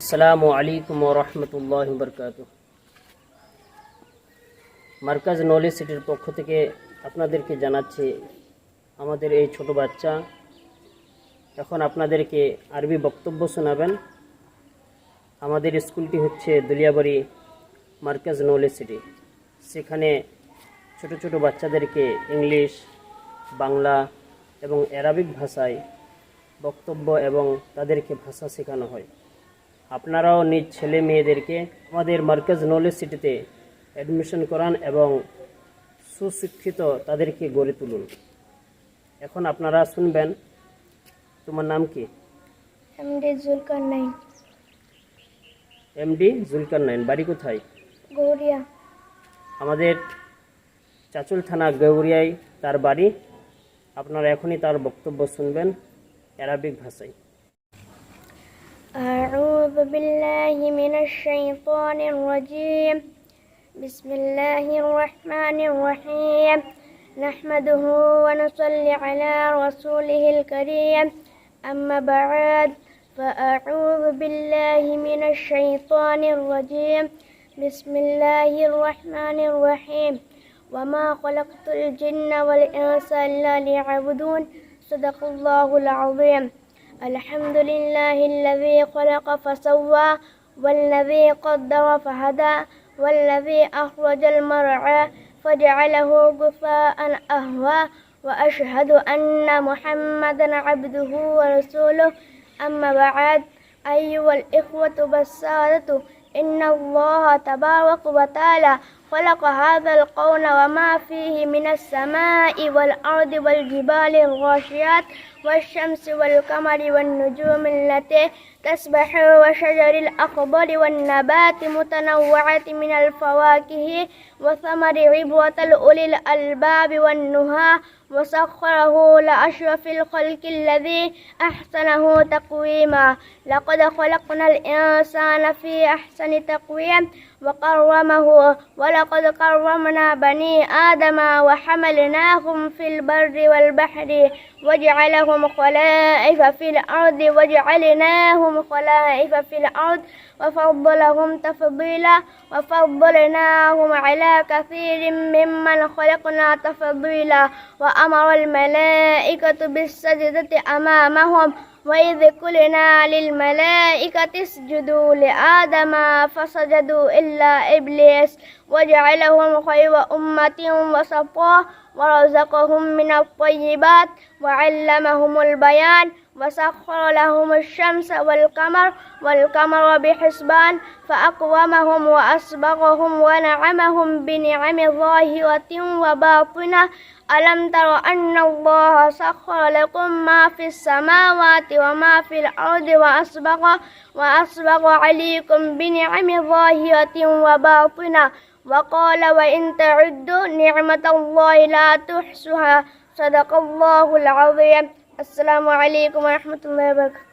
আসসালামু আলাইকুম ওয়া রাহমাতুল্লাহি ওয়া বারাকাতুহু। মার্কাজ নলেজ সিটির পক্ষ থেকে আপনাদেরকে জানাচ্ছি, আমাদের এই ছোট বাচ্চা এখন আপনাদেরকে আরবি বক্তব্য শোনাবেন। আমাদের স্কুলটি হচ্ছে দলিয়াবাড়ি মার্কাজ নলেজ সিটি। সেখানে ছোট ছোট বাচ্চাদেরকে ইংলিশ, বাংলা এবং অ্যারাবিক ভাষায় বক্তব্য এবং তাদেরকে ভাষা শেখানো হয়। আপনারাও নিজ ছেলে মেয়েদেরকে আমাদের মার্কাজ নলেজ সিটিতে অ্যাডমিশন করান এবং সুশিক্ষিত তাদেরকে গড়ে তুলুন। এখন আপনারা শুনবেন। তোমার নাম কি? এমডি জুলকারনাইন। এমডি জুলকারনাইন, বাড়ি কোথায়? গৌরিয়া। আমাদের চাচুল থানা গৌরিয়ায় তার বাড়ি। আপনারা এখনই তার বক্তব্য শুনবেন অ্যারাবিক ভাষায়। أعوذ بالله من الشيطان الرجيم. بسم الله الرحمن الرحيم. نحمده ونصلي على رسوله الكريم. أما بعد، فأعوذ بالله من الشيطان الرجيم. بسم الله الرحمن الرحيم. وما خلقت الجن والإنس إلا ليعبدون. صدق الله العظيم. الحمد لله الذي خلق فسوى، والذي قدر فهدى، والذي أخرج المرعى فجعله غثاء أهوى، وأشهد أن محمدا عبده ورسوله. أما بعد، أيها الإخوة والسادة، إن الله تبارك وتعالى خلق هذا الكون وما فيه من السماء والأرض والجبال الغاشيات والشمس والقمر والنجوم التي تسبح وشجر الأخضر والنبات متنوعة من الفواكه وثمر عبوة لأولي الألباب والنهى، وسخره لأشرف الخلق الذي أحسنه تقويما. لقد خلقنا الإنسان في أحسن تقويم وكرمه، ولقد كرمنا بني آدم وحملناهم في البر والبحر وجعلهم خلائف في الأرض وجعلناهم خلائف في الأرض وفضلهم تفضيلا، وفضلناهم على كثير ممن خلقنا تفضيلا. وأمر الملائكة بالسجدة أمامهم، وإذ قلنا للملائكة اسجدوا لآدم فسجدوا إلا إبليس وجعلهم خير أمة وسطا، ورزقهم من الطيبات وعلمهم البيان، وسخر لهم الشمس والقمر بحسبان، فأقومهم وأسبغهم ونعمهم بنعم ظاهرة وباطنة. ألم تر أن الله سخر لكم ما في السماوات وما في الأرض وأسبغ عليكم بنعم ظاهرة وباطنة. وقال وإن تعدوا نعمة الله لا تحصوها. صدق الله العظيم. السلام عليكم ورحمة الله وبركاته.